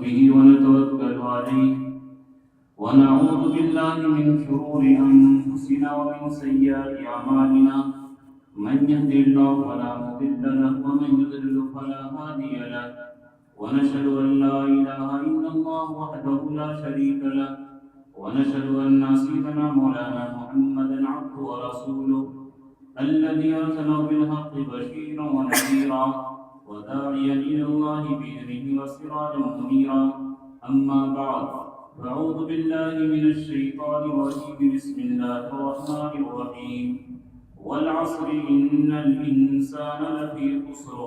به ونتوكل عليه ونعوذ بالله من شرور أنفسنا ومن سيئات أعمالنا من يهد الله فلا مضل له ومن يضلل فلا هادي له ونشهد أن لا إله إلا الله وحده لا شريك له ونشهد أن سيدنا مولانا محمدا عبده ورسوله الذي أرسله بالحق بشيرا ونذيرا وداعيا إلى الله بإذنه وسراجا منيرا أما بعد فأعوذ بالله من الشيطان الرجيم بسم الله الرحمن الرحيم والعصر إن الإنسان لفي خسر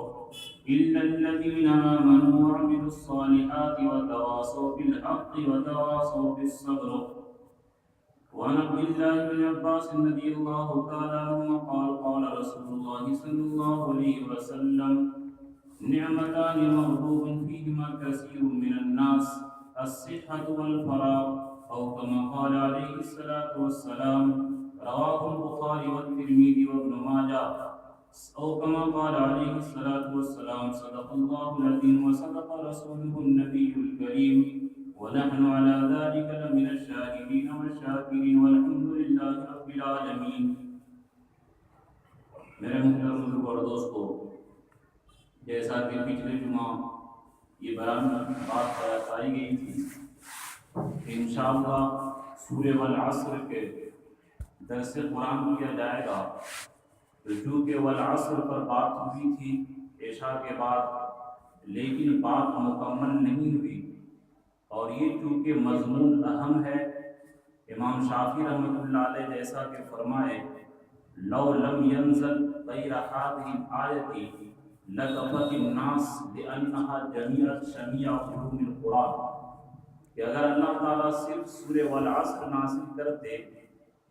إلا الذين آمنوا وعملوا الصالحات وتواصوا بالحق وتواصوا بالصبر. وعن عبد الله بن عباس رضي الله تعالى عنهما قال قال رسول الله صلى الله عليه وسلم نعمتان مغبوب فيهما كثير من الناس الصحة والفراغ أو كما قال عليه الصلاة والسلام رواه البخاري والترمذي وابن ماجه أو كما قال عليه الصلاة والسلام صدق الله العظيم وصدق رسوله النبي الكريم ونحن على ذلك لمن الشاهدين والشاكرين والحمد لله رب العالمين. میرے محترم بزرگ اور دوستو، جیسا کہ پچھلے جمعہ یہ بیان بات بتائی گئی تھی کہ انشاءاللہ سورہ والعصر کے درس قرآن کیا جائے گا. تو چونکہ والعصر پر بات ہوئی تھی عشاء کے بعد، لیکن بات مکمل نہیں ہوئی، اور یہ چونکہ مضمون اہم ہے. امام شافعی رحمۃ اللہ علیہ جیسا کہ فرمائے لو لم ينزل غیر هذه الآیۃ لکفت الناس لأنها جمیعت شمیع علوم القرآن، کہ اگر اللہ تعالیٰ صرف سورہ والعصر نازل کرتے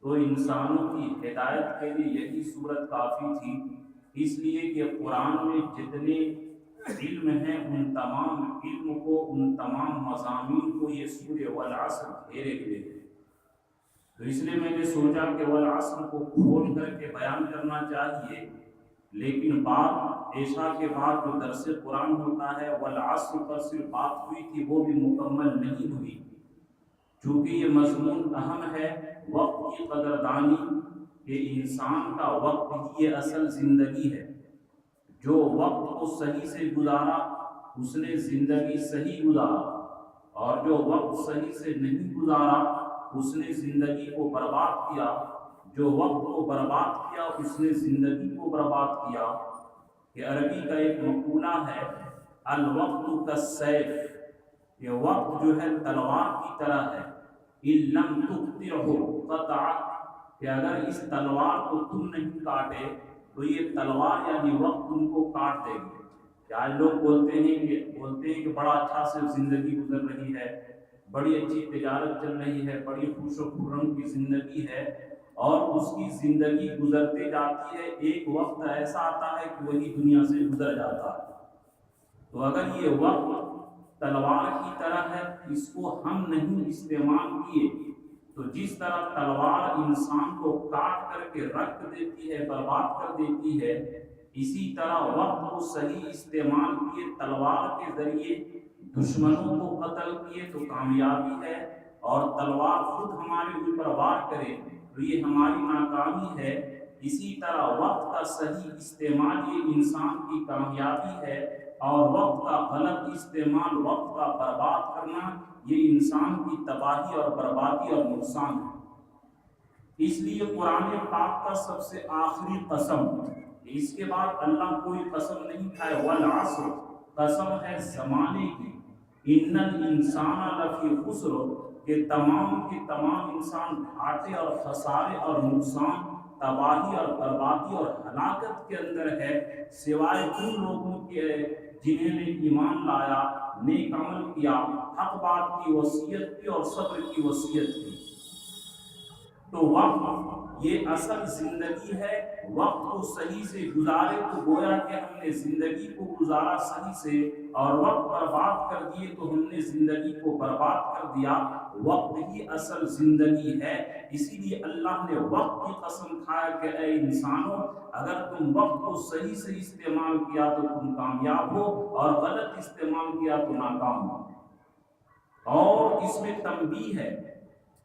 تو انسانوں کی ہدایت کے لیے یہی صورت کافی تھی. اس لیے کہ قرآن میں جتنے علم ہیں ان تمام علم کو، ان تمام مضامین کو یہ سورہ والعصر گھیرے ہوئے ہے. تو اس لیے میں نے سوچا کہ والعصر کو کھول کر کے بیان کرنا چاہیے، لیکن بعد عشاء کے بعد جو درس قرآن ہوتا ہے والعصر پر صرف بات ہوئی تھی وہ بھی مکمل نہیں ہوئی. چونکہ یہ مضمون اہم ہے وقت کی قدردانی، کہ انسان کا وقت ہی یہ اصل زندگی ہے. جو وقت کو صحیح سے گزارا اس نے زندگی صحیح گزارا، اور جو وقت صحیح سے نہیں گزارا اس نے زندگی کو برباد کیا. جو وقت کو برباد کیا اس نے زندگی کو برباد کیا. کہ عربی کا ایک مقولہ ہے الوقت کالسیف، یہ وقت جو ہے تلوار کی طرح ہے. ان لم تقطعه قطع، کہ اگر اس تلوار کو تم نہیں کاٹے تو یہ تلوار یعنی وقت تم کو کاٹ دے گی. آج لوگ بولتے ہیں کہ بڑا اچھا سے زندگی گزر رہی ہے، بڑی اچھی تجارت چل رہی ہے، بڑی خوش و خرم کی زندگی ہے، اور اس کی زندگی گزرتے جاتی ہے. ایک وقت ایسا آتا ہے کہ وہی دنیا سے گزر جاتا ہے. تو اگر یہ وقت تلوار کی طرح ہے، اس کو ہم نہیں استعمال کیے تو جس طرح تلوار انسان کو کاٹ کر کے رکھ دیتی ہے، برباد کر دیتی ہے، اسی طرح وقت کو صحیح استعمال کیے، تلوار کے ذریعے دشمنوں کو قتل کیے تو کامیابی ہے، اور تلوار خود ہمارے اوپر وار کرے تو یہ ہماری ناکامی ہے. اسی طرح وقت کا صحیح استعمال یہ انسان کی کامیابی ہے، اور وقت کا غلط استعمال، وقت کا برباد کرنا یہ انسان کی تباہی اور بربادی اور نقصان ہے. اس لیے قرآن پاک کا سب سے آخری قسم، اس کے بعد اللہ کوئی قسم نہیں کھائے. والعصر قسم ہے زمانے کی. ان الانسان لفی خسر، کہ تمام کے تمام انسان گھاٹے اور خسارے اور نقصان، تباہی اور بربادی اور ہلاکت کے اندر ہے، سوائے ان لوگوں کے جنہیں نے ایمان لایا، نیک عمل کیا، حق بات کی وصیت کی اور صبر کی وصیت کی. تو وقت یہ اصل زندگی ہے. وقت کو صحیح سے گزارے تو گویا کہ ہم نے زندگی کو گزارا صحیح سے، اور وقت برباد کر دیے تو ہم نے زندگی کو برباد کر دیا. وقت ہی اصل زندگی ہے. اسی لیے اللہ نے وقت کی قسم کھایا کہ اے انسانوں، اگر تم وقت کو صحیح سے استعمال کیا تو تم کامیاب ہو، اور غلط استعمال کیا تو ناکام ہو. اور اس میں تنبیہ ہے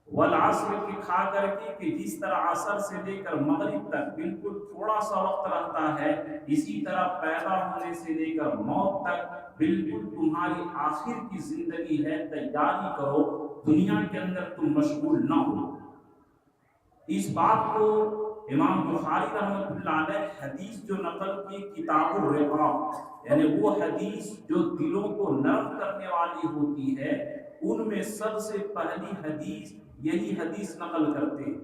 والعصر کے کھا کر کے کہ جس طرح عصر سے لے کر مغرب تک بالکل تھوڑا سا وقت رہتا ہے، اسی طرح پیدا ہونے سے لے کر موت تک بالکل تمہاری آخر کی زندگی ہے، تیاری کرو، دنیا کے اندر تم مشغول نہ ہو۔ اس بات کو امام بخاری رحمۃ اللہ علیہ حدیث جو نقل کی کتاب الرقاق، یعنی وہ حدیث جو دلوں کو نرم کرنے والی ہوتی ہے، ان میں سب سے پہلی حدیث یہی حدیث نقل کرتے ہیں۔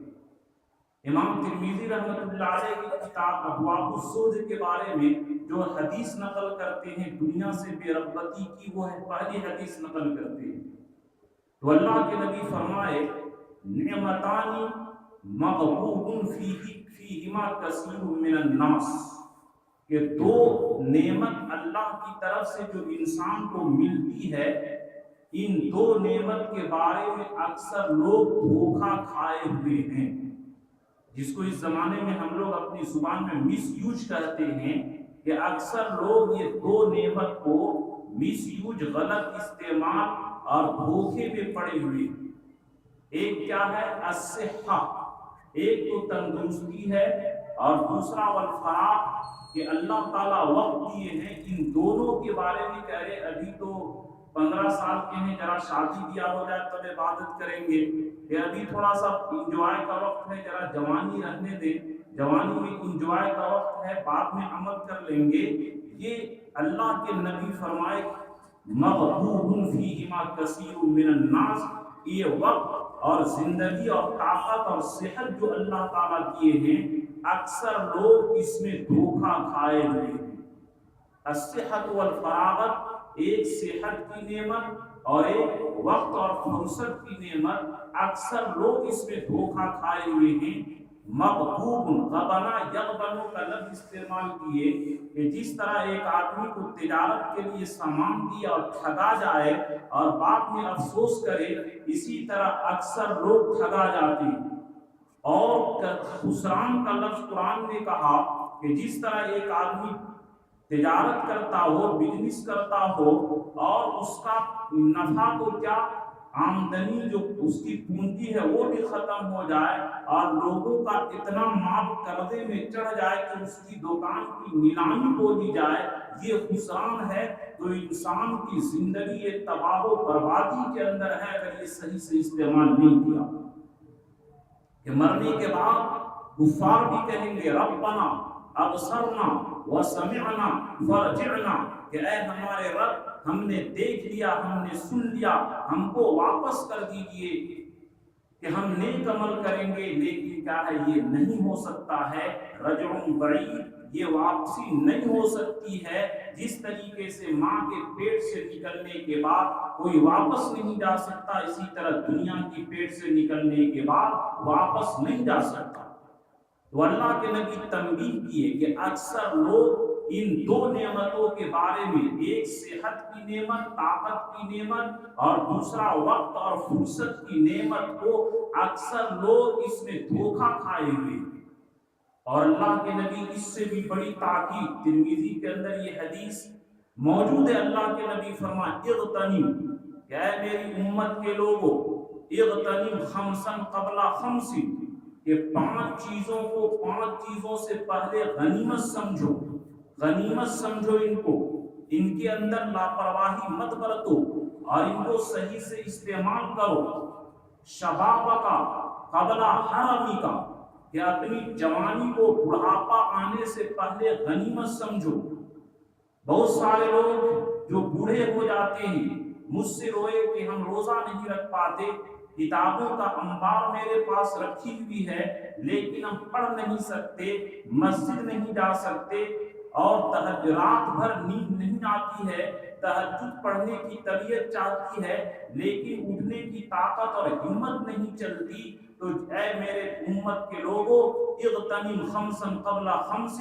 امام ترمذی رحمۃ اللہ علیہ کی کتاب ابواب الزہد کے بارے میں جو حدیث نقل کرتے ہیں دنیا سے بے رغبتی کی، وہ پہلی حدیث نقل کرتے ہیں۔ تو اللہ کے نبی فرمائے نعمتانی مغبوب فیہما کثیر من الناس، کہ دو نعمت اللہ کی طرف سے جو انسان کو ملتی ہے، ان دو نعمت کے بارے میں اکثر لوگ دھوکہ کھائے ہوئے ہیں، جس کو اس زمانے میں ہم لوگ اپنی زبان میں مس یوج کہتے ہیں، کہ اکثر لوگ یہ دو نعمت کو مس یوج، غلط استعمال اور دھوکے میں پڑے ہوئے۔ ایک کیا ہے؟ الصحہ، ایک تو تندرستی ہے، اور دوسرا والفراغ، کہ اللہ تعالیٰ وقت دیے ہیں۔ ان دونوں کے بارے میں کہہ رہے ابھی تو 15 سال کے ہیں، ذرا شادی بیاہ ہو جائے تب عبادت کریں گے، کہ ابھی تھوڑا سا انجوائے کا وقت ہے، ذرا جوانی رہنے دیں، جوانی میں انجوائے کا وقت ہے، بعد میں عمل کر لیں گے۔ یہ اللہ کے نبی فرمائے مغبوب فیہما کثیر من الناس، یہ وقت اور زندگی اور طاقت اور صحت جو اللہ تعالیٰ کیے ہیں، اکثر لوگ اس میں دھوکہ کھائے ہوئے ہیں۔ الصحت والفراغت، ایک صحت کی نعمت اور ایک وقت اور فرصت کی نعمت، اکثر لوگ اس میں دھوکہ کھائے ہوئے ہیں۔ مغبوب، غبنا یغبنو کا لفظ استعمال کیے، کہ جس طرح ایک آدمی کو تجارت کے لیے سامان دیا اور ٹھگا جائے اور بعد میں افسوس کرے، اسی طرح اکثر لوگ ٹھگا جاتے ہیں۔ اور خسران کا لفظ قرآن نے کہا کہ جس طرح ایک آدمی تجارت کرتا ہو، بزنس کرتا ہو، اور اس کا نفع تو کیا، آمدنی جو اس کی پونجی ہے وہ بھی ختم ہو جائے، اور لوگوں کا اتنا مال قرضے میں چڑھ جائے کہ اس کی دکان کی نیلامی بولی جائے، یہ خسران ہے۔ تو انسان کی زندگی یہ تباہ و بربادی کے اندر ہے اگر یہ صحیح سے استعمال نہیں کیا، کہ مرنے کے بعد کفار بھی کہیں گے ربنا ابصرنا وسمعنا فرجعنا، کہ اے ہمارے رب، ہم نے دیکھ لیا، ہم نے سن لیا، ہم کو واپس کر دیجئے، کہ ہم نیک عمل کریں گے۔ لیکن کیا ہے، یہ نہیں ہو سکتا ہے، رجع بعید، یہ واپسی نہیں ہو سکتی ہے۔ جس طریقے سے ماں کے پیٹ سے نکلنے کے بعد کوئی واپس نہیں جا سکتا، اسی طرح دنیا کی پیٹ سے نکلنے کے بعد واپس نہیں جا سکتا۔ تو اللہ کے نبی تنبیہ کیے کہ اکثر لوگ ان دو نعمتوں کے بارے میں، ایک صحت کی نعمت، طاقت کی نعمت، اور دوسرا وقت اور فرصت کی نعمت کو اکثر لوگ اس میں دھوکہ کھائے ہوئے۔ اور اللہ کے نبی اس سے بھی بڑی تاکید، ترمذی کے اندر یہ حدیث موجود ہے، اللہ کے نبی فرمائے اغتنم، کہ اے میری امت کے لوگوں، اغتنم خمسا قبل خمس، کہ 5 چیزوں کو 5 چیزوں سے پہلے غنیمت سمجھو، غنیمت سمجھو ان کو، ان کے اندر لاپرواہی مت برتو اور ان کو صحیح سے استعمال کرو۔ شباب کا قبل حرمی کا، کہ اپنی جوانی کو بڑھاپا آنے سے پہلے غنیمت سمجھو۔ بہت سارے لوگ جو بوڑھے ہو جاتے ہیں مجھ سے روئے کہ ہم روزہ نہیں رکھ پاتے، کتابوں کا انبار میرے پاس رکھی ہوئی ہے لیکن ہم پڑھ نہیں سکتے، مسجد نہیں جا سکتے، اور رات بھر نیند نہیں آتی ہے، تہجد پڑھنے کی طبیعت چاہتی ہے لیکن اٹھنے کی طاقت اور ہمت نہیں چلتی۔ تو اے میرے امت کے لوگوں، اغتنم خمسا قبل خمس،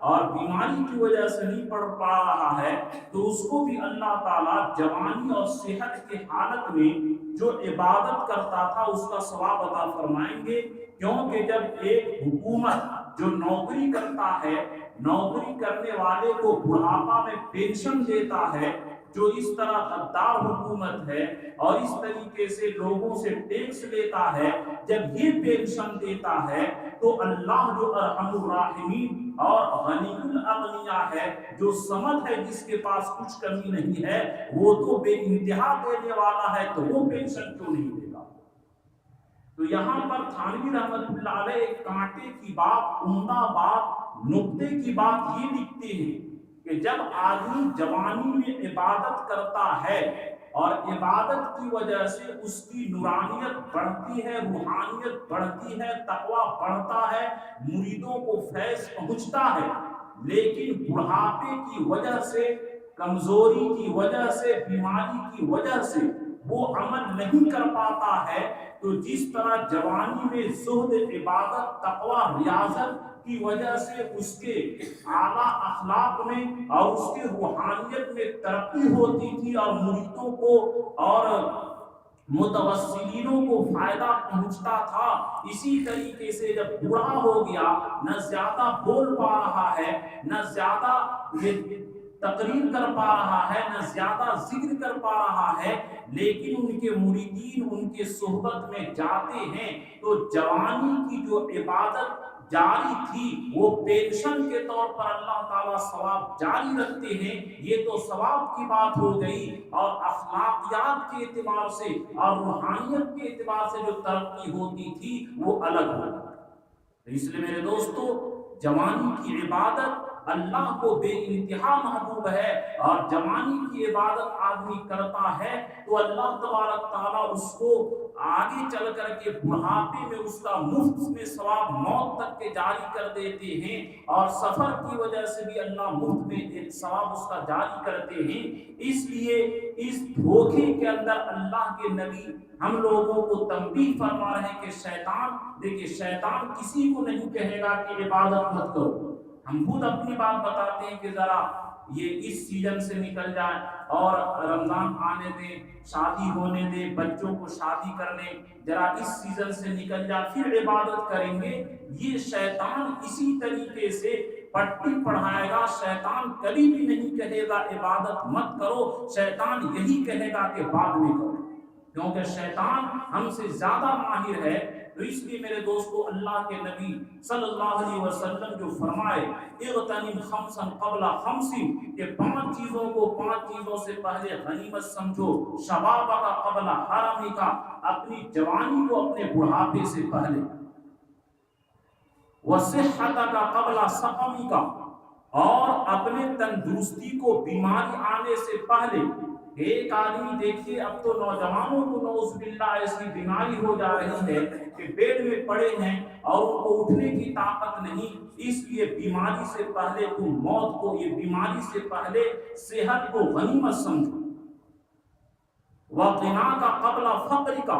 اور بیماری کی وجہ سے نہیں پڑھ پا رہا ہے تو اس کو بھی اللہ تعالیٰ جوانی اور صحت کے حالت میں جو عبادت کرتا تھا اس کا ثواب عطا فرمائیں گے. کیونکہ جب ایک حکومت جو نوکری کرتا ہے، نوکری کرنے والے کو بڑھاپا میں پینشن دیتا ہے، جو اس طرح غدار حکومت ہے اور اس طریقے سے لوگوں سے ٹیکس لیتا ہے، جب یہ پینشن دیتا ہے تو اللہ جو ارحم الراحمین اور غنی الاغنیاء ہے، جو سمد ہے، جس کے پاس کچھ کمی نہیں ہے، وہ تو بے انتہا دینے والا ہے، تو وہ پینشن کیوں نہیں دے گا؟ تو یہاں پر تھانوی رحمت اللہ علیہ ایک کانٹے کی بات، عمدہ بات، نقطے کی بات یہ لکھتے ہیں کہ جب آدمی جوانی میں عبادت کرتا ہے اور عبادت کی وجہ سے اس کی نورانیت بڑھتی ہے، روحانیت بڑھتی ہے، تقوی بڑھتا ہے، مریدوں کو فیض پہنچتا ہے، لیکن بڑھاپے کی وجہ سے، کمزوری کی وجہ سے، بیماری کی وجہ سے وہ عمل نہیں کر پاتا ہے، تو جس طرح جوانی میں زہد، عبادت، تقوی، ریاضت کی وجہ سے اس کے اعلیٰ اخلاق میں اور اس کے روحانیت میں ترقی ہوتی تھی اور مریدوں کو اور متوسلینوں کو فائدہ پہنچتا تھا، اسی طریقے سے جب بوڑھا ہو گیا، نہ زیادہ بول پا رہا ہے، نہ زیادہ تقریر کر پا رہا ہے، نہ زیادہ ذکر کر پا رہا ہے، لیکن ان کے مریدین ان کے صحبت میں جاتے ہیں تو جوانی کی جو عبادت جاری تھی وہ پینشن کے طور پر اللہ تعالیٰ ثواب جاری رکھتے ہیں. یہ تو ثواب کی بات ہو گئی، اور اخلاقیات کے اعتبار سے اور روحانیت کے اعتبار سے جو ترقی ہوتی تھی وہ الگ ہوگی. اس لیے میرے دوستو، جوانی کی عبادت اللہ کو بے انتہا محبوب ہے، اور جوانی کی عبادت آدمی کرتا ہے تو اللہ تبارک تعالیٰ اس کو آگے چل کر کے بڑھاپے میں اس کا مفت میں ثواب موت تک کے جاری کر دیتے ہیں، اور سفر کی وجہ سے بھی اللہ مفت میں ایک ثواب اس کا جاری کرتے ہیں. اس لیے اس دھوکے کے اندر اللہ کے نبی ہم لوگوں کو تنبیہ فرما رہے ہیں کہ شیطان، دیکھیے شیطان کسی کو نہیں کہے گا کہ عبادت مت کرو. ہم خود اپنی بات بتاتے ہیں کہ ذرا یہ اس سیزن سے نکل جائے اور رمضان آنے دیں، شادی ہونے دیں، بچوں کو شادی کرنے، ذرا اس سیزن سے نکل جائے پھر عبادت کریں گے. یہ شیطان اسی طریقے سے پٹی پڑھائے گا. شیطان کبھی بھی نہیں کہے گا عبادت مت کرو، شیطان یہی کہے گا کہ بعد میں کرو، کیونکہ شیطان ہم سے زیادہ ماہر ہے. تو اس لیے میرے دوستو، اللہ کے نبی صلی اللہ علیہ وسلم جو فرمائے اغتنم خمسا قبل خمس، کہ 5 چیزوں کو 5 چیزوں سے پہلے غنیمت سمجھو. شبابک قبل حرمک، اپنی جوانی کو اپنے بڑھاپے سے پہلے. وصحتک قبل سقمک، اور اپنے تندرستی کو بیماری آنے سے پہلے. ایک آدمی دیکھیے، اب تو نوجوانوں کو نعوذ باللہ ایسی بیماری ہو جا رہی ہے کہ بیڈ میں پڑے ہیں اور ان کو اٹھنے کی طاقت نہیں. اس لیے بیماری سے پہلے تم موت کو، یہ بیماری سے پہلے صحت کو غنیمت سمجھو. وغناک قبل فقرک،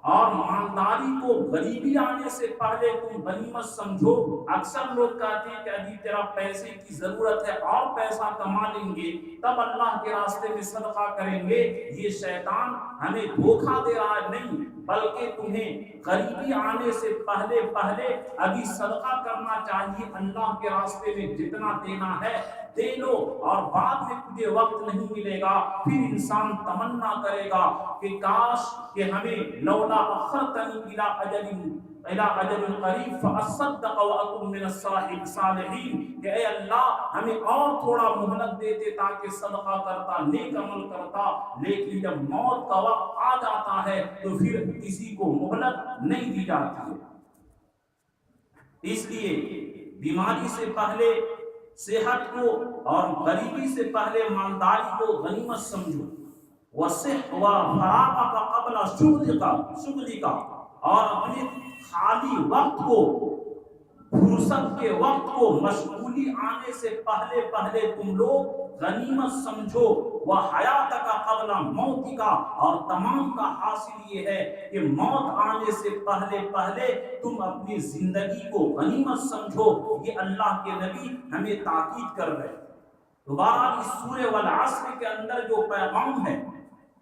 اور مالداری کو غریبی آنے سے پہلے تم غنیمت سمجھو. اکثر لوگ کہتے ہیں کہ ابھی تیرا پیسے کی ضرورت ہے اور پیسہ کما لیں گے تب اللہ کے راستے میں صدقہ کریں گے. یہ شیطان ہمیں دھوکہ دے رہا ہے، نہیں، بلکہ تمہیں غریبی آنے سے پہلے ابھی صدقہ کرنا چاہیے. اللہ کے راستے میں جتنا دینا ہے دے لو، اور بعد میں تجھے وقت نہیں ملے گا، پھر انسان تمنا کرے گا کہ کاش کہ ہمیں لولا اخرتنی الى اجل قریب فاصدق واکن من الصالحین، کہ اے اللہ ہمیں اور تھوڑا مہلت دیتے تاکہ صدقہ کرتا، نیک عمل کرتا. لیکن جب موت کا وقت آ جاتا ہے تو پھر کسی کو مہلت نہیں دی جاتی ہے. اس لیے بیماری سے پہلے صحت کو اور غریبی سے پہلے مالداری کو غنیمت سمجھو. وفراغک قبل شغلک، اور اپنے خالی وقت کو فرصت کے وقت کو مشغولی آنے سے پہلے پہلے تم لوگ غنیمت سمجھو، وہ حیات کا قبل موت کا، اور تمام کا حاصل یہ ہے کہ موت آنے سے پہلے پہلے تم اپنی زندگی کو غنیمت سمجھو۔ یہ اللہ کے نبی ہمیں تاکید کر رہے ہیں۔ دوبارہ اس سورہ والعصر کے اندر جو پیغام ہے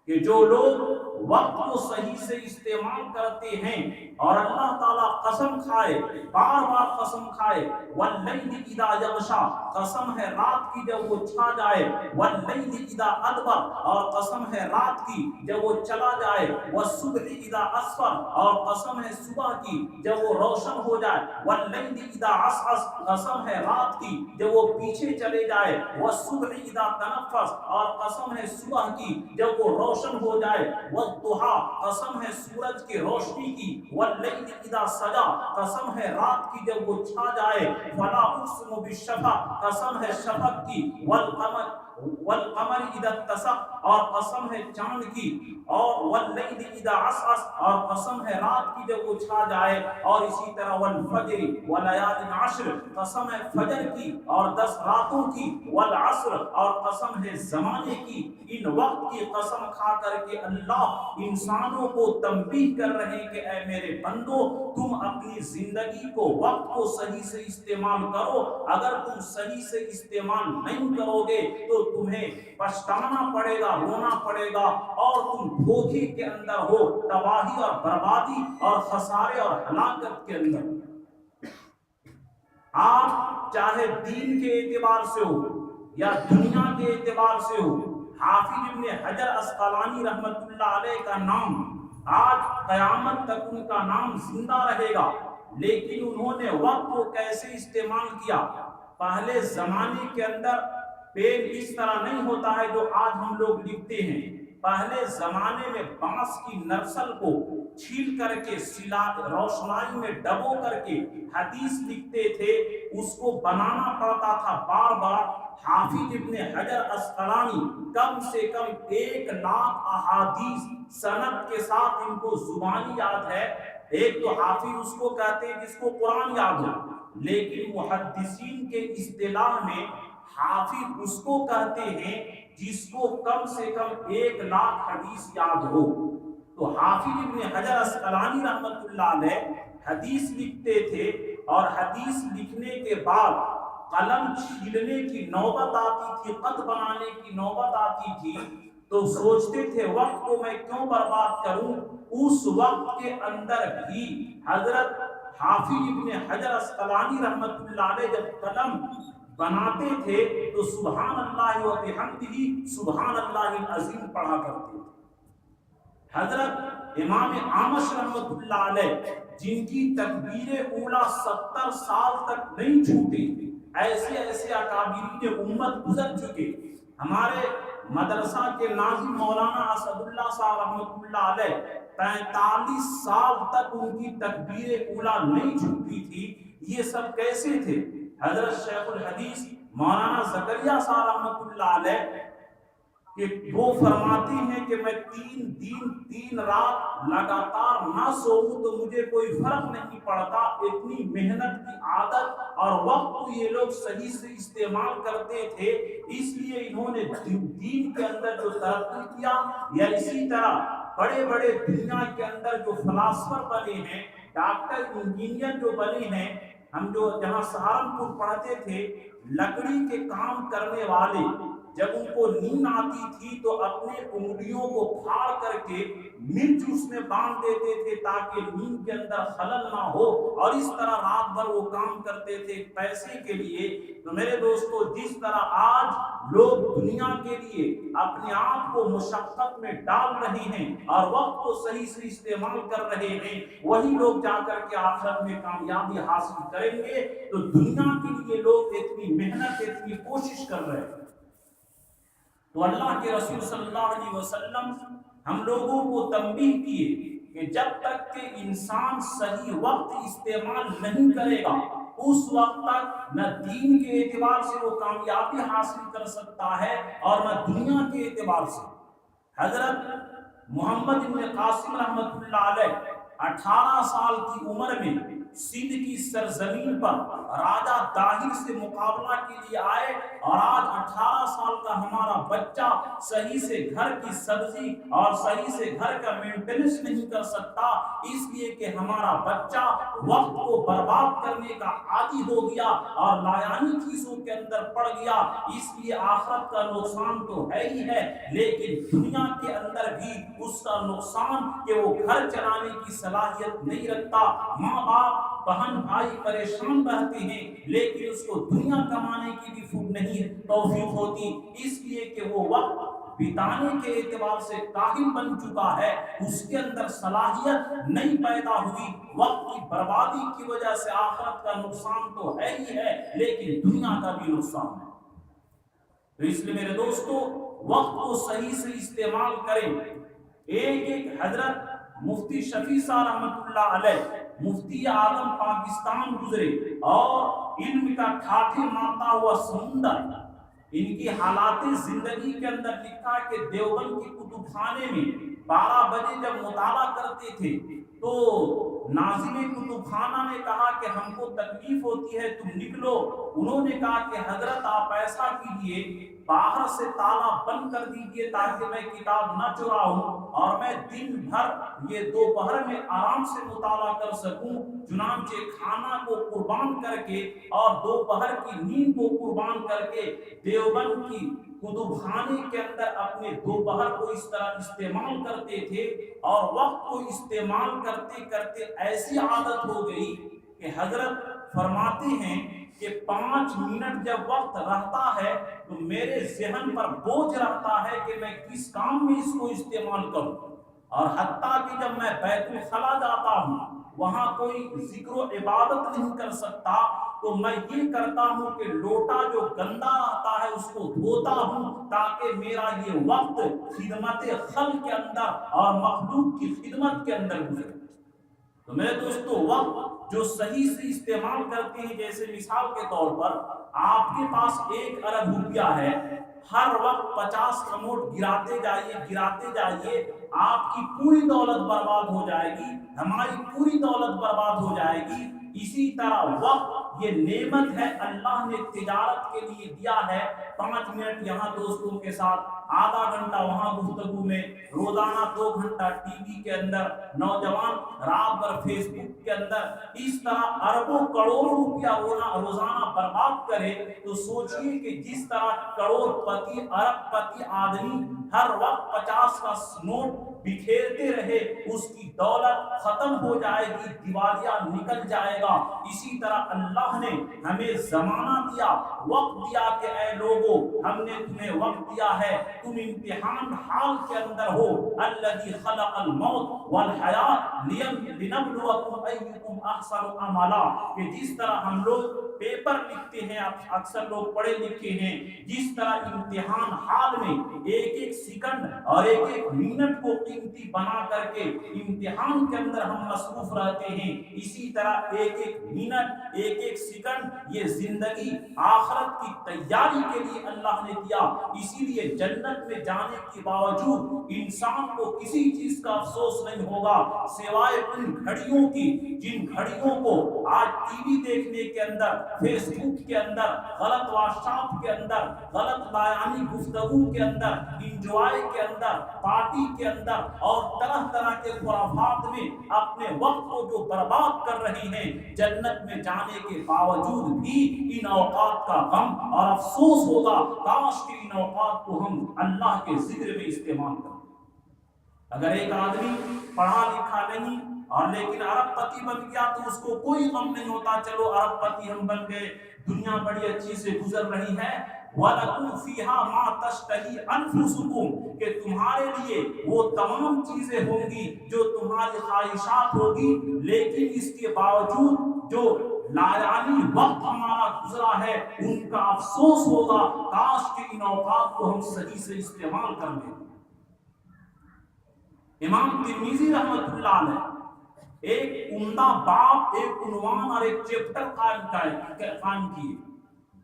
کہ جو لوگ وقت کو صحیح سے استعمال کرتے ہیں، اور اللہ تعالیٰ قسم کھائے، بار بار قسم کھائے، واللیل اذا یغشا، قسم ہے رات کی جب وہ چھا جائے، واللیل اذا ادبر، اور قسم ہے رات کی جب وہ چلا جائے، والصبح اذا اسفر، اور قسم ہے صبح کی جب وہ روشن ہو جائے، واللیل اذا عسعس، قسم ہے رات کی جب وہ پیچھے چلے جائے، والصبح اذا تنفس، اور قسم ہے صبح کی جب وہ روشن ہو جائے، والضحیٰ، قسم ہے سورج کی روشنی کی، واللیل اذا سجا، قسم ہے رات کی جب وہ چھا جائے، فلا اقسم بالشفق، قسم ہے شفق کی، والقمر اذا اتسق، اور قسم ہے چاند کی، اور واللیل اذا عسعس، اور قسم ہے رات کی جب وہ چھا جائے، اور اسی طرح والفجر ولیال عشر، قسم ہے فجر کی اور 10 راتوں کی، والعصر، اور قسم ہے زمانے کی۔ ان وقت کی قسم کھا کر کے اللہ انسانوں کو تنبیہ کر رہے ہیں کہ اے میرے بندو، تم اپنی زندگی کو، وقت کو صحیح سے استعمال کرو۔ اگر تم صحیح سے استعمال نہیں کرو گے تو تمہیں پچھتانا پڑے گا، رونا پڑے گا، اور تم دھوکے کے اندر ہو، تباہی اور بربادی اور خسارے اور ہلاکت کے اندر۔ آپ چاہے دین کے اعتبار سے ہو یا دنیا کے اعتبار سے ہو، حافظ ابن حجر اسقلانی رحمت اللہ علیہ کا نام آج قیامت تک ان کا نام زندہ رہے گا۔ لیکن انہوں نے وقت کو کیسے استعمال کیا؟ پہلے زمانے کے اندر پین اس طرح نہیں ہوتا ہے جو آج ہم لوگ لکھتے ہیں۔ پہلے زمانے میں بانس کی نرسل کو چھیل کر کے روشنائی میں ڈبو کر کے حدیث لکھتے تھے، اس کو بنانا پڑتا تھا بار بار۔ حافظ ابن حجر اسقلانی کم سے کم 1,00,000 احادیث سند کے ساتھ ان کو زبانی یاد ہے۔ ایک تو حافظ اس کو کہتے ہیں جس کو قرآن یاد ہو، لیکن محدثین کے اصطلاح میں حافظ اس کو کہتے ہیں جس کو کم سے کم 1,00,000 حدیث یاد ہو۔ تو حافظ ابن حجر اسقلانی رحمت اللہ علیہ حدیث لکھتے تھے، اور حدیث لکھنے کے بعد قلم چھیلنے کی نوبت آتی تھی، خط بنانے کی نوبت آتی تھی، تو سوچتے تھے وقت کو میں کیوں برباد کروں۔ اس وقت کے اندر بھی حضرت حافظ ابن حجر اسقلانی رحمت اللہ علیہ جب قلم بناتے تھے تو سبحان اللہ و بحمدہ سبحان اللہ العظیم پڑھا کرتے تھے۔ حضرت امام اعمش رحمت اللہ علیہ جن کی تکبیر اولا 70 سال تک نہیں چھوٹی، ایسے ایسے اکابرین امت گزر چکے۔ ہمارے مدرسہ کے ناظم مولانا اسد اللہ صاحب رحمت اللہ علیہ 45 سال تک ان کی تکبیر اولا نہیں چھوٹی تھی۔ یہ سب کیسے تھے؟ حضرت شیخ الحدیث مولانا زکریا صاحب رحمت اللہ علیہ کہ وہ فرماتے ہیں کہ میں 3 دن 3 رات لگاتار نہ سوؤں تو مجھے کوئی فرق نہیں پڑتا۔ اتنی محنت کی عادت اور وقت کو یہ لوگ صحیح سے استعمال کرتے تھے، اس لیے انہوں نے دین کے اندر جو ترقی کیا، یا اسی طرح بڑے بڑے دنیا کے اندر جو فلاسفر بنے ہیں، ڈاکٹر انجینئر جو بنے ہیں۔ ہم جو جہاں سہارنپور پڑھتے تھے، لکڑی کے کام کرنے والے جب ان کو نیند آتی تھی تو اپنے انگلیوں کو پھاڑ کر کے مرچ اس میں باندھ دیتے تھے تاکہ نیند کے اندر خلل نہ ہو، اور اس طرح رات بھر وہ کام کرتے تھے پیسے کے لیے۔ تو میرے دوستو، جس طرح آج لوگ دنیا کے لیے اپنے آپ کو مشقت میں ڈال رہے ہیں اور وقت کو صحیح سے استعمال کر رہے ہیں، وہی لوگ جا کر کے آخرت میں کامیابی حاصل کریں گے۔ تو دنیا کے لیے لوگ اتنی محنت، اتنی کوشش کر رہے ہیں۔ تو اللہ کے رسول صلی اللہ علیہ وسلم ہم لوگوں کو تنبیہ کیے کہ جب تک کہ انسان صحیح وقت استعمال نہیں کرے گا، اس وقت تک نہ دین کے اعتبار سے وہ کامیابی حاصل کر سکتا ہے اور نہ دنیا کے اعتبار سے۔ حضرت محمد بن قاسم رحمت اللہ علیہ 18 سال کی عمر میں سندھ کی سرزمین پر راجہ طاہر سے مقابلہ کے لیے آئے، اور آج 18 سال کا ہمارا بچہ صحیح سے گھر کی سبزی اور صحیح سے گھر کا مینٹیننس نہیں کر سکتا، اس لیے کہ ہمارا بچہ وقت کو برباد کرنے کا عادی ہو گیا اور لایانی چیزوں کے اندر پڑ گیا۔ اس لیے آخرت کا نقصان تو ہے ہی ہے، لیکن دنیا کے اندر بھی اس کا نقصان کہ وہ گھر چلانے کی صلاحیت نہیں رکھتا، ماں باپ بہن بھائی پریشان رہتے ہیں، لیکن اس کو دنیا کمانے کی بھی نہیں توفیق ہوتی، اس لیے کہ وہ وقت بتانے کے اعتبار سے کاہل بن چکا ہے، اس کے اندر صلاحیت نہیں پیدا ہوئی۔ وقت کی بربادی کی وجہ سے آخرت کا نقصان تو ہے ہی ہے، لیکن دنیا کا بھی نقصان ہے۔ تو اس لیے میرے دوستو، وقت کو صحیح سے استعمال کریں۔ ایک حضرت مفتی شفیع صاحب رحمۃ اللہ علیہ، مفتی اعظم پاکستان گزرے، اور علم کا ٹھاٹھے مارتا ہوا سمندر، ان کی حالات زندگی کے اندر لکھا کہ دیوبند کی کتب خانے میں 12 بجے جب مطالعہ کرتے تھے تو ناظم کتب خانہ نے کہا کہ ہم کو تکلیف ہوتی ہے، تم نکلو۔ انہوں نے کہا کہ حضرت آپ ایسا کیجئے، باہر سے تالا بند کر دیجئے تاکہ میں کتاب نہ چراؤں اور میں دن بھر یہ دوپہر میں آرام سے مطالعہ کر سکوں۔ چنانچہ کھانا کو قربان کر کے اور دوپہر کی نیند کو قربان کر کے دیوبند کی کتب خانے کے اندر اپنے دوپہر کو اس طرح استعمال کرتے تھے، اور وقت کو استعمال کرتے کرتے ایسی عادت ہو گئی کہ حضرت فرماتے ہیں کہ 5 منٹ جب وقت رہتا ہے تو میرے ذہن پر بوجھ رہتا ہے کہ میں کس کام میں اس کو استعمال کروں، اور حتیٰ کہ جب میں بیت الخلا جاتا ہوں وہاں کوئی ذکر و عبادت نہیں کر سکتا، تو میں یہ کرتا ہوں کہ لوٹا جو گندا رہتا ہے اس کو دھوتا ہوں تاکہ میرا یہ وقت خدمت خلق کے اندر اور مخلوق کی خدمت کے اندر گزرے۔ تو میرے دوستو، وقت جو صحیح سے استعمال کرتے ہیں، جیسے مثال کے طور پر آپ کے پاس 1 ارب روپیہ ہے، ہر وقت 50 کا نوٹ گراتے جائیے، آپ کی پوری دولت برباد ہو جائے گی، ہماری پوری دولت برباد ہو جائے گی۔ اسی طرح وقت یہ نعمت ہے، اللہ نے تجارت کے لیے دیا ہے۔ 5 منٹ یہاں دوستوں کے ساتھ، آدھا گھنٹہ وہاں گفتگو میں، روزانہ 2 گھنٹہ ٹی وی کے اندر، نوجوان رات بھر فیس بک کے اندر، اس طرح اربوں کروڑوں روپیہ روزانہ برباد کرے، تو سوچئے کہ جس طرح کروڑ پتی ارب پتی آدمی ہر وقت 50 کا نوٹ بکھیرتے رہے، اس کی دولت ختم ہو جائے گی، دیوالیہ نکل جائے گا۔ اسی طرح اللہ نے ہمیں زمانہ دیا، وقت دیا کہ اے لوگو، ہم نے تمہیں وقت دیا ہے، تم امتحان حال کے اندر ہو۔ الذی خلق الموت والحیات لنبلوکم ایکم احسن عملا، کہ جس طرح ہم لوگ پیپر لکھتے ہیں، اکثر لوگ پڑھے لکھے ہیں، جس طرح امتحان حال میں ایک سیکنڈ اور ایک منٹ کو قیمتی بنا کر کے امتحان کے اندر ہم مصروف رہتے ہیں، اسی طرح ایک منٹ ایک سیکنڈ یہ زندگی آخرت کی تیاری کے لیے اللہ نے دیا۔ اسی لیے جنت میں جانے کے باوجود انسان کو کسی چیز کا افسوس نہیں ہوگا سوائے ان گھڑیوں کی جن گھڑیوں کو آج ٹی وی دیکھنے کے اندر، فیس بک کے اندر، غلط واٹس ایپ کے اندر، غلط لایانی گفتگو کے اندر، انجوائے کے اندر، پارٹی کے اندر اور طرح طرح کے خرافات میں اپنے وقت کو جو برباد کر رہی ہیں، جنت میں جانے کے باوجود بھی ان اوقات کا غم اور افسوس ہوگا، کاش کہ ان اوقات کو ہم اللہ کے ذکر میں استعمال کریں۔ اگر ایک آدمی پڑھا لکھا نہیں اور لیکن ارب پتی بن گیا تو اس کو کوئی غم نہیں ہوتا، چلو ارب پتی ہم بن گئے، دنیا بڑی اچھی سے گزر رہی ہے۔ وَلَكُمْ فِيهَا مَا تَشْتَهِي أَنفُسُكُمْ، کہ تمہارے لیے وہ تمام چیزیں ہوں گی جو تمہاری خواہشات ہوگی، لیکن اس کے باوجود جو لایانی وقت ہمارا گزرا ہے ان کا افسوس ہوگا، کاش کہ ان اوقات کو ہم صحیح سے استعمال کر لیں۔ امام ترمذی رحمۃ اللہ علیہ ایک عمدہ باب، ایک عنوان اور ایک چیپٹر قائم کیے،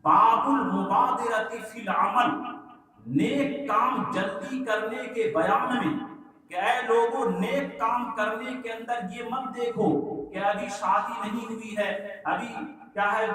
باب المبادرۃ فی العمل، نیک کام جلدی کرنے کے بیان میں، کہ اے لوگوں نیک کام کرنے کے اندر یہ مت دیکھو کہ ابھی شادی نہیں ہوئی ہے، ابھی کیا ہے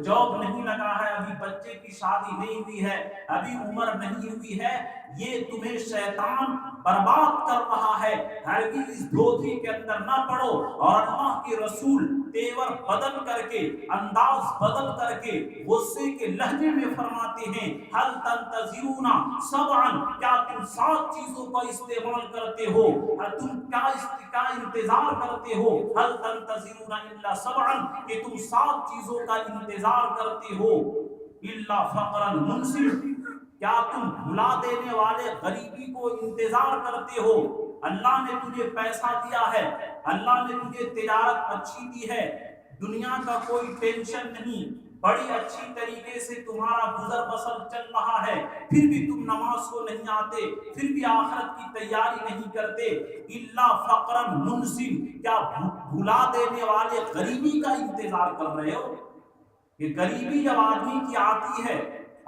جاب نہیں لگا ہے، ابھی بچے کی شادی نہیں ہوئی ہے، ابھی عمر نہیں ہوئی ہے، یہ تمہیں شیطان برباد کر رہا ہے، ہرگز اس دھوکے کے اندر نہ پڑو۔ اور اللہ کے رسول تیور بدل کر کے، انداز بدل کر کے، غصے کے لہجے میں فرماتے ہیں حل تنتظرون سبعا، کیا تم 7 چیزوں کا استعمال کرتے ہو، تم کیا انتظار کرتے ہو، حل تنتظرون الا سبعا، کہ تم 7 چیزوں کا انتظار کرتے ہو، الا فقرا منسل، کیا تم بھلا دینے والے غریبی کو انتظار کرتے ہو؟ اللہ نے تجھے پیسہ دیا ہے، اللہ نے تجھے تجارت اچھی دی ہے، دنیا کا کوئی ٹینشن نہیں، بڑی اچھی طریقے سے تمہارا گزر بسر چل رہا ہے، پھر بھی تم نماز کو نہیں آتے، پھر بھی آخرت کی تیاری نہیں کرتے، الا فقرا منسن، کیا بھلا دینے والے غریبی کا انتظار کر رہے ہو؟ کہ غریبی جب آدمی کی آتی ہے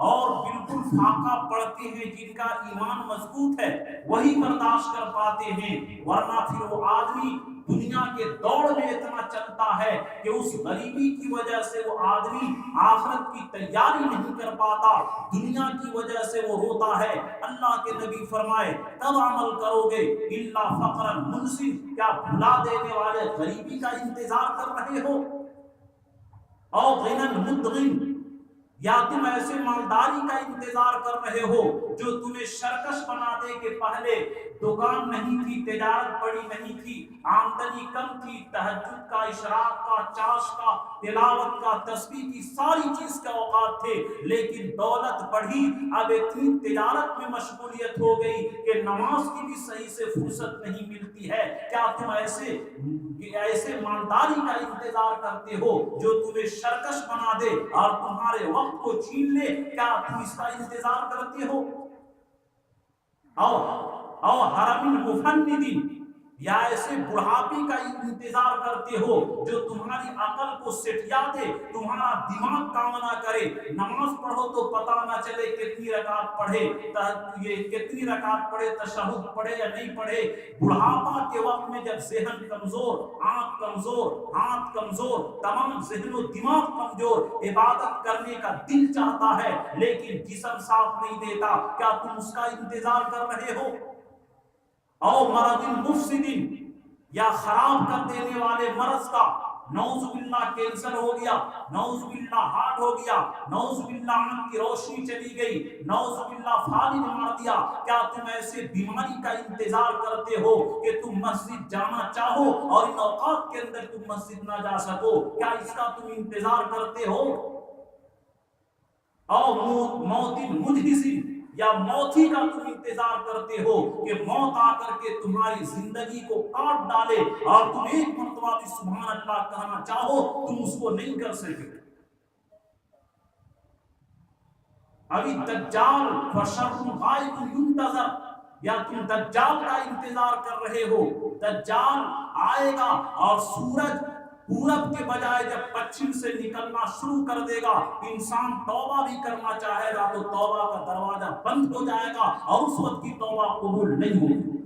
اور بالکل فاقہ پڑتے ہیں، جن کا ایمان مضبوط ہے وہی برداشت کر پاتے ہیں، ورنہ پھر وہ آدمی دنیا کے دوڑ میں اتنا چلتا ہے کہ اس غریبی کی وجہ سے وہ آدمی آخرت کی تیاری نہیں کر پاتا، دنیا کی وجہ سے وہ روتا ہے۔ اللہ کے نبی فرمائے تب عمل کرو گے الا فقرا منسن، کیا بھلا دینے والے غریبی کا انتظار کر رہے ہو؟ او غنى مدغن، یا تم ایسے مالداری کا انتظار کر رہے ہو جو تمہیں شرکش بنا دے کہ پہلے دکان نہیں تھی، تجارت بڑی نہیں تھی، آمدنی کم تھی، تہجد کا، اشراق کا، چاش کا، تلاوت کا، تسبیح کی، ساری چیز کے اوقات تھے، لیکن دولت بڑھی، اب اتنی تجارت میں مشغولیت ہو گئی کہ نماز کی بھی صحیح سے فرصت نہیں ملتی ہے۔ کیا تم ایسے مالداری کا انتظار کرتے ہو جو تمہیں شرکش بنا دے اور تمہارے وقت کو چھین لے؟ کیا تم اس کا انتظار کرتے ہو؟ او حرم مفندین، یا ایسے بڑھاپے کا انتظار کرتے ہو جو تمہاری عقل کو سٹیا دے، تمہارا دماغ کام نہ کرے، نماز پڑھو تو پتہ نہ چلے کتنی رکعت پڑھے، کتنی رکعت پڑھے، تشہد پڑھے یا نہیں پڑھے۔ بڑھاپا کے وقت میں جب ذہن کمزور، آنکھ کمزور، ہاتھ کمزور، تمام ذہن و دماغ کمزور، عبادت کرنے کا دل چاہتا ہے لیکن جسم ساتھ نہیں دیتا، کیا تم اس کا انتظار کر رہے ہو؟ او مرض مفسد، یا خراب کر دینے والے مرض کا، نعوذ باللہ کینسر ہو گیا، نعوذ باللہ ہارٹ ہو گیا، نعوذ باللہ آنکھ کی روشنی چلی گئی، نعوذ باللہ فالج مار دیا، کیا تم ایسے بیماری کا انتظار کرتے ہو کہ تم مسجد جانا چاہو اور ان اوقات کے اندر تم مسجد نہ جا سکو؟ کیا اس کا تم انتظار کرتے ہو؟ او موت مدہس، یا موت ہی کا تم انتظار کرتے ہو کہ موت آ کر کے تمہاری زندگی کو کاٹ ڈالے اور تم ایک مرتبہ بھی سبحان اللہ کہنا چاہو تم اس کو نہیں کر سکتے۔ ابھی دجال فشر غائب ينتظر، یا تم دجال کا انتظار کر رہے ہو؟ دجال آئے گا اور سورج پورب کے بجائے جب پچھم سے نکلنا شروع کر دے گا، انسان توبہ بھی کرنا چاہے گا تو توبہ کا دروازہ بند ہو جائے گا اور اس وقت کی توبہ قبول نہیں ہوگی۔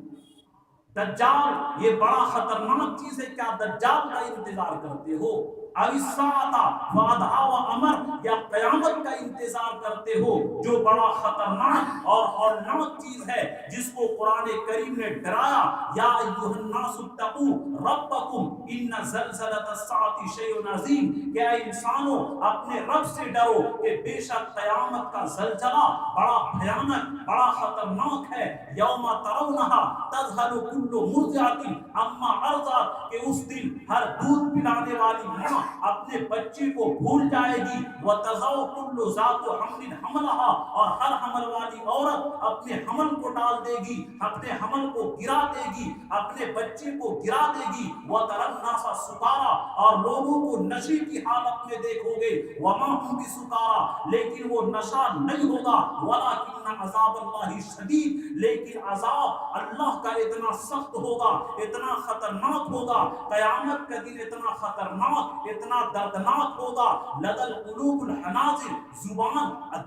دجال یہ بڑا خطرناک چیز ہے، کیا دجال کا انتظار کرتے ہو؟ اب الساعۃ وعدھا و امر، یا قیامت کا انتظار کرتے ہو جو بڑا خطرناک اور ہولناک چیز ہے جس کو قرآن کریم نے ڈرایا، یا ایھا الناس اتقوا ربکم ان زلزلۃ الساعۃ شیء عظیم، کہ اے انسانوں اپنے رب سے ڈرو کہ بے شک قیامت کا زلزلہ بڑا بھیانک، بڑا خطرناک ہے۔ یوم ترونھا تذہل کل مرضعۃ عما ارضعت، کہ اس دن ہر دودھ پلانے والی ماں اپنے بچے کو بھول جائے گی، وتضع كل ذات حمل حملها، اور ہر حمل والی عورت اپنے حمل کو ڈال دے گی، اپنے حمل کو گرا دے گی، اپنے بچے کو گرا دے گی، وترى الناس سکارى، اور لوگوں کو نشے کی حالت میں دیکھو گے، وما هم بسکارى، لیکن وہ نشہ نہیں ہوگا، ولكن عذاب اللہ شدید، لیکن عذاب اللہ کا اتنا سخت ہوگا، اتنا خطرناک ہوگا، قیامت کا دن اتنا خطرناک، اتنا دردناک ہوگا، لدى القلوب الحناجر، زبان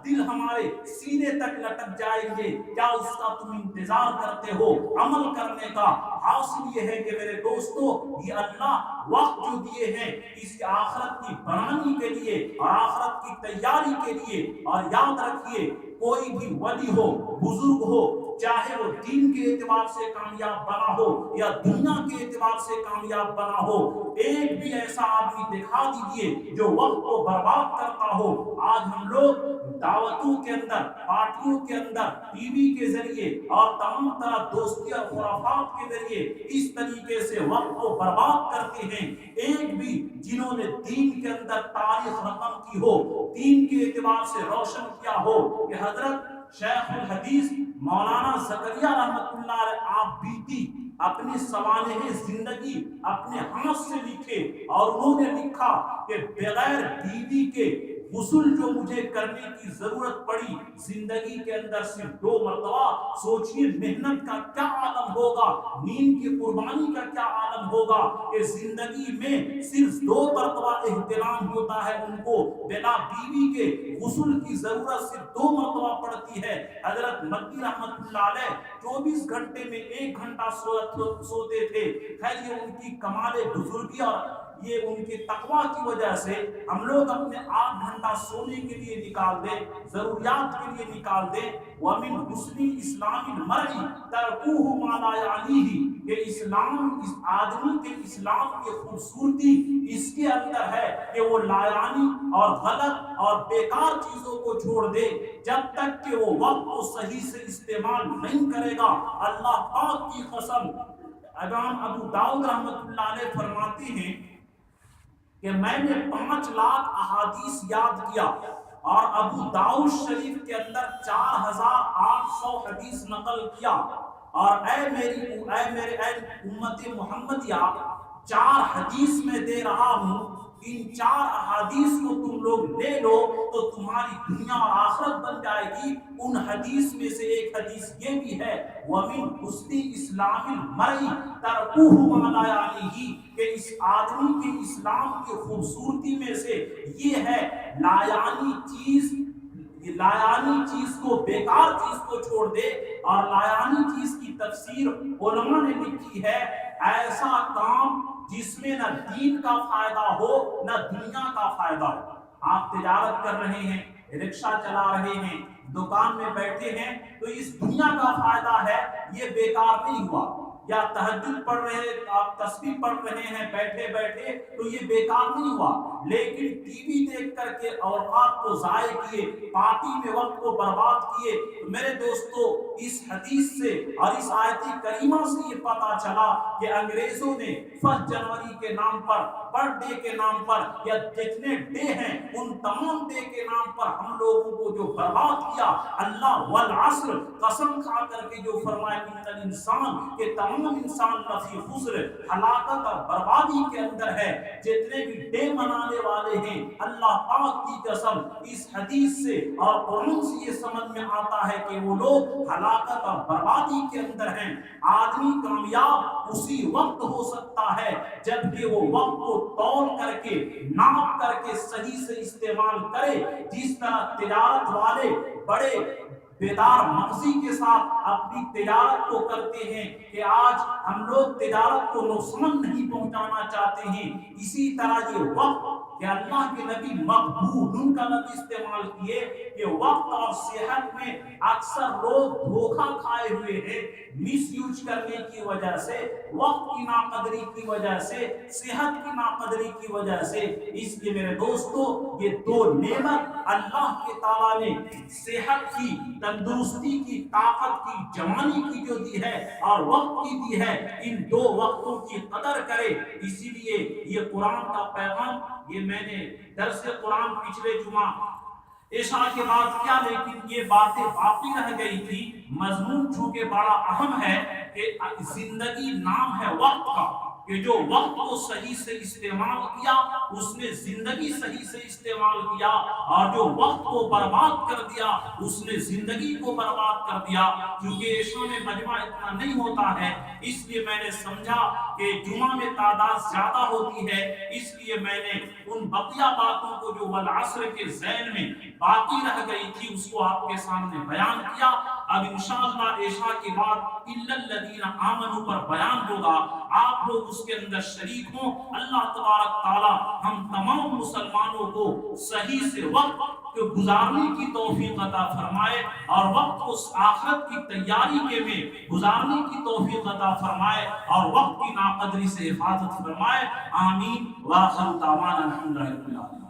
دل ہمارے سینے تک لٹک جائیں گے۔ کیا اس کا تم انتظار کرتے ہو عمل کرنے کا؟ حاصل یہ ہے کہ میرے دوستو، یہ اللہ وقت جو دیے ہیں اس آخرت کی بنانے کے لیے اور آخرت کی تیاری کے لیے۔ اور یاد رکھیے، کوئی بھی ولی ہو، بزرگ ہو، چاہے وہ دین کے اعتبار سے کامیاب بنا ہو یا دنیا کے اعتبار سے کامیاب بنا ہو، ایک بھی ایسا آدمی دکھا دیجئے جو وقت کو برباد کرتا ہو۔ آج ہم لوگ دعوتوں کے اندر، پارٹیوں کے اندر، ٹی وی کے ذریعے اور تمام طرح دوستی اور خرافات کے ذریعے اس طریقے سے وقت کو برباد کرتے ہیں۔ ایک بھی جنہوں نے دین کے اندر تاریخ رقم کی ہو، دین کے اعتبار سے روشن کیا ہو، کہ حضرت شیخ الحدیث مولانا زکریا رحمت اللہ علیہ آپ بیتی اپنی سوانح زندگی اپنے ہاتھ سے لکھے، اور انہوں نے لکھا کہ بغیر بیوی کے غسل جو مجھے کرنے کی ضرورت پڑی زندگی کے اندر صرف 2 مرتبہ۔ سوچئے محنت کا کیا عالم ہوگا، نیند کی قربانی کا کیا عالم ہوگا کہ زندگی میں صرف 2 مرتبہ احتلام ہوتا ہے ان کو، بلا بیوی کے غسل کی ضرورت صرف 2 مرتبہ پڑتی ہے۔ حضرت مکی رحمت اللہ علیہ 24 گھنٹے میں 1 گھنٹہ سوتے تھے۔ خیر یہ ان کی کمال بزرگی اور یہ ان کے تقوی کی وجہ سے ہم لوگ اپنے 8 گھنٹہ سونے کے لیے نکال دیں، ضروریات کے لیے نکال دیں۔ وَمِنْ حُسْنِ اسلام المرء ترکُهُ مَا لَا يَعْنِیہ، کہ اسلام، اس آدمی کے اسلام کی خوبصورتی اس کے اندر ہے کہ وہ لایعنی اور غلط اور بیکار چیزوں کو چھوڑ دے۔ جب تک کہ وہ وقت کو صحیح سے استعمال نہیں کرے گا، اللہ پاک کی قسم، امام ابو داؤد رحمت اللہ علیہ فرماتے ہیں کہ میں نے 5 لاکھ احادیث یاد کیا، اور ابو داؤد شریف کے اندر 4800 حدیث نقل کیا، اور اے میرے امت محمدیہ، 4 حدیث میں دے رہا ہوں، ان 4 احادیث کو تم لوگ لے لو تو تمہاری دنیا اور آخرت بن جائے گی۔ ان حدیث میں سے ایک حدیث یہ بھی ہے، وَمِنْ حُسْنِ اسلام المرء ترکُهُ مَا لَا یعنیہ، کہ اس آدمی کے اسلام کی خوبصورتی میں سے یہ ہے لایعنی چیز کو، بیکار چیز کو چھوڑ دے۔ اور لایعنی چیز کی تفسیر علماء نے لکھی ہے، ایسا کام جس میں نہ دین کا فائدہ ہو نہ دنیا کا فائدہ ہو۔ آپ تجارت کر رہے ہیں، رکشہ چلا رہے ہیں، دکان میں بیٹھے ہیں، تو اس دنیا کا فائدہ ہے، یہ بیکار نہیں ہوا۔ یا تہجد پڑھ رہے، آپ تسبیح پڑھ رہے ہیں بیٹھے بیٹھے، تو یہ بیکار نہیں ہوا۔ لیکن ٹی وی دیکھ کر کے اوقات کو ضائع کیے، پارٹی میں وقت کو برباد کیے۔ تو میرے دوستو، اس حدیث سے اور اس آیت کریمہ سے یہ پتہ چلا کہ انگریزوں نے 1 جنوری کے نام پر، برتھ ڈے کے نام پر، یا جتنے ڈے ہیں ان تمام ڈے کے نام پر ہم لوگوں کو جو برباد کیا، اللہ والعصر قسم کھا کر کے جو فرمایا ان الانسان، کہ تمام انسان لفی خسر، ہلاکت اور بربادی کے اندر ہے۔ جتنے بھی ڈے منانے والے ہیں، اللہ پاک کی قسم اس حدیث سے اور قرآن سے یہ سمجھ میں آتا ہے کہ وہ لوگ ہلاکت اور بربادی کے اندر ہیں۔ آدمی کامیاب اسی وقت ہو سکتا ہے جبکہ وہ وقت کو تول کر کے، ناپ کر کے صحیح سے استعمال کرے۔ جس طرح تجارت والے بڑے بیدار مغزی کے ساتھ اپنی تجارت کو کرتے ہیں کہ آج ہم لوگ تجارت کو نقصان نہیں پہنچانا چاہتے ہیں، اسی طرح یہ وقت کہ اللہ کے نبی مقبول کا لفظ استعمال کیے کہ وقت اور صحت میں اکثر لوگ دھوکہ کھائے ہوئے ہیں، مس یوز کرنے کی وجہ سے، وقت کی ناقدری کی وجہ سے، صحت کی ناقدری کی وجہ سے۔ اس لیے میرے دوستو، یہ 2 نعمت اللہ کے تعالیٰ نے صحت کی، تندرستی کی، طاقت کی، جوانی کی جو دی ہے اور وقت کی دی ہے، ان 2 وقتوں کی قدر کرے۔ اسی لیے یہ قرآن کا پیغام، یہ میں نے درس قرآن پچھلے جمعہ عشاء کے بعد کیا، لیکن یہ باتیں باقی رہ گئی تھی۔ مضمون چونکہ بڑا اہم ہے کہ زندگی نام ہے وقت کا، کہ جو وقت کو صحیح سے استعمال کیا اس نے زندگی صحیح سے استعمال کیا، اور جو وقت کو برباد کر دیا اس نے زندگی کو برباد کر دیا۔ کیونکہ عشاء میں مجمع اتنا نہیں ہوتا ہے، اس لیے میں نے سمجھا کہ جمعہ میں تعداد زیادہ ہوتی ہے، اس لیے میں نے ان بقیہ باتوں کو جو والعصر کے ذہن میں باقی رہ گئی تھی اس کو آپ کے سامنے بیان کیا۔ اب انشاءاللہ عشاء کے بعد الا الذین آمنوا پر بیان ہوگا، آپ لوگ اس کے اندر شریک ہوں۔ اللہ تبارک تعالی ہم تمام مسلمانوں کو صحیح سے وقت کو گزارنے کی توفیق عطا فرمائے، اور وقت کو آخرت کی تیاری کے میں گزارنے کی توفیق عطا فرمائے، اور وقت کی ناقدری سے حفاظت فرمائے۔ آمین۔ وآخر دعوانا الحمدللہ رب العالمین۔